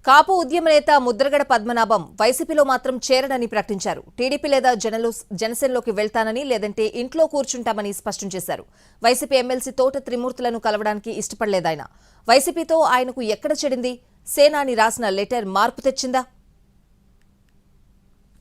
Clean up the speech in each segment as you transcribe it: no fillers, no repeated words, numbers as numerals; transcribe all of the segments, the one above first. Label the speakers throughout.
Speaker 1: కాపు ఉద్యమ నేత ముద్రగడ పద్మనాభం వైసీపీలో మాత్రం చేరడని ప్రకటించారు. టీడీపీ లేదా జనసేనలోకి వెళ్తానని లేదంటే ఇంట్లో కూర్చుంటామని స్పష్టం చేశారు. వైసీపీ ఎమ్మెల్సీ తోట త్రిమూర్తులను కలవడానికి ఇష్టపడలేదాయన. వైసీపీతో ఆయనకు ఎక్కడ చెడింది? సేనాని రాసిన లెటర్ మార్పు తెచ్చిందా?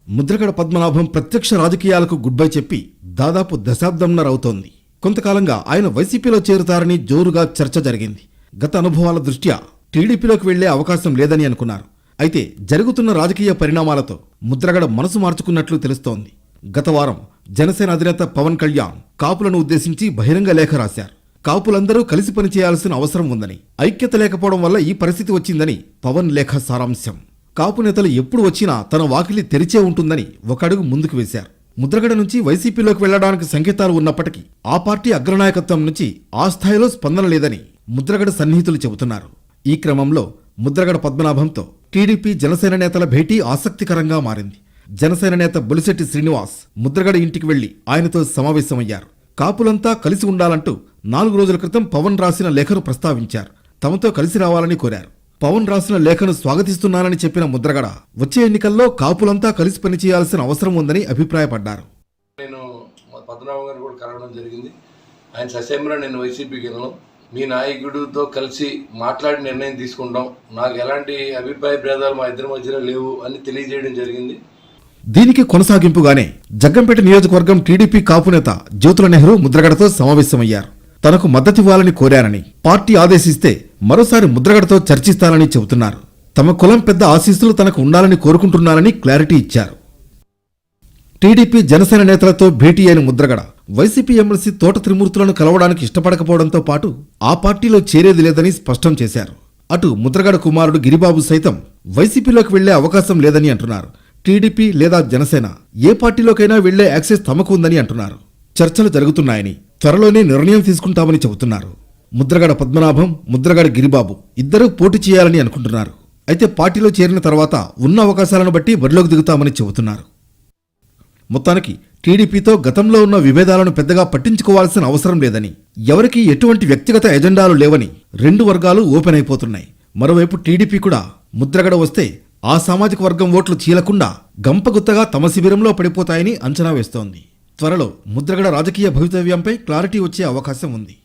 Speaker 2: ముద్రగడ పద్మనాభం ప్రత్యక్ష రాజకీయాలకు గుడ్ బై చెప్పి దాదాపు దశాబ్దంన్నర అవుతోంది. కొంతకాలంగా ఆయన వైసీపీలో చేరుతారని జోరుగా చర్చ జరిగింది. గత అనుభవాల దృష్ట్యా టీడీపీలోకి వెళ్లే అవకాశం లేదని అనుకున్నారు. అయితే జరుగుతున్న రాజకీయ పరిణామాలతో ముద్రగడ మనసు మార్చుకున్నట్లు తెలుస్తోంది. గత వారం జనసేన అధినేత పవన్ కళ్యాణ్ కాపులను ఉద్దేశించి బహిరంగ లేఖ రాశారు. కాపులందరూ కలిసి పనిచేయాల్సిన అవసరం ఉందని, ఐక్యత లేకపోవడం వల్ల ఈ పరిస్థితి వచ్చిందని పవన్ లేఖ సారాంశం. కాపు నేతలు ఎప్పుడు వచ్చినా తన వాకిలి తెరిచే ఉంటుందని ఒక అడుగు ముందుకు వేశారు. ముద్రగడ నుంచి వైసీపీలోకి వెళ్లడానికి సంకేతాలు ఉన్నప్పటికీ ఆ పార్టీ అగ్రనాయకత్వం నుంచి ఆ స్థాయిలో స్పందన లేదని ముద్రగడ సన్నిహితులు చెబుతున్నారు. ఈ క్రమంలో ముద్రగడ పద్మనాభంతో టీడీపీ జనసేన నేతల భేటీ ఆసక్తికరంగా మారింది. జనసేన నేత బొలిశెట్టి శ్రీనివాస్ ముద్రగడ ఇంటికి వెళ్లి ఆయనతో సమావేశమయ్యారు. కాపులంతా కలిసి ఉండాలంటూ 4 రోజుల క్రితం పవన్ రాసిన లేఖను ప్రస్తావించారు. తమతో కలిసి రావాలని కోరారు. పవన్ రాసిన లేఖను స్వాగతిస్తున్నానని చెప్పిన ముద్రగడ వచ్చే ఎన్నికల్లో కాపులంతా కలిసి పనిచేయాల్సిన అవసరం ఉందని అభిప్రాయపడ్డారు.
Speaker 3: నేను పద్మనాభం గారు కూడా కలవడం జరిగింది. ఆయన ససేమిరా నేను వైసీపీకి వెళ్ళను, మీ నాయకుడితో కలిసి మాట్లాడి నిర్ణయం తీసుకుంటాం, నాకు ఎలాంటి అభిప్రాయ భేదాలు మా ఇద్దరి మధ్యలో లేవు అని తెలియజేయడం జరిగింది.
Speaker 2: దీనికి కొనసాగింపుగానే జగ్గంపేట నియోజకవర్గం టీడీపీ కాపు నేత జ్యోతుల నెహ్రూ ముద్రగడతో సమావేశమయ్యారు. తనకు మద్దతివ్వాలని కోరారని, పార్టీ ఆదేశిస్తే మరోసారి ముద్రగడతో చర్చిస్తానని చెబుతున్నారు. తమ కులం పెద్ద ఆశీస్సులు తనకు ఉండాలని కోరుకుంటున్నారని క్లారిటీ ఇచ్చారు. టీడీపీ జనసేన నేతలతో భేటీ అయిన ముద్రగడ వైసీపీ ఎమ్మెల్సీ తోట త్రిమూర్తులను కలవడానికి ఇష్టపడకపోవడంతో పాటు ఆ పార్టీలో చేరేది లేదని స్పష్టం చేశారు. అటు ముద్రగడ కుమారుడు గిరిబాబు సైతం వైసీపీలోకి వెళ్లే అవకాశం లేదని అంటున్నారు. టీడీపీ లేదా జనసేన ఏ పార్టీలోకైనా వెళ్లే యాక్సెస్ తమకు ఉందని అంటున్నారు. చర్చలు జరుగుతున్నాయని, త్వరలోనే నిర్ణయం తీసుకుంటామని చెబుతున్నారు. ముద్రగడ పద్మనాభం, ముద్రగడ గిరిబాబు ఇద్దరూ పోటీ చేయాలని అనుకుంటున్నారు. అయితే పార్టీలో చేరిన తర్వాత ఉన్న అవకాశాలను బట్టి బరిలోకి దిగుతామని చెబుతున్నారు. మొత్తానికి టీడీపీతో గతంలో ఉన్న విభేదాలను పెద్దగా పట్టించుకోవాల్సిన అవసరం లేదని, ఎవరికీ ఎటువంటి వ్యక్తిగత ఎజెండాలు లేవని 2 వర్గాలు ఓపెన్ అయిపోతున్నాయి. మరోవైపు టీడీపీ కూడా ముద్రగడ వస్తే ఆ సామాజిక వర్గం ఓట్లు చీలకుండా గంపగుత్తగా తమ శిబిరంలో పడిపోతాయని అంచనా వేస్తోంది. త్వరలో ముద్రగడ రాజకీయ భవితవ్యంపై క్లారిటీ వచ్చే అవకాశం ఉంది.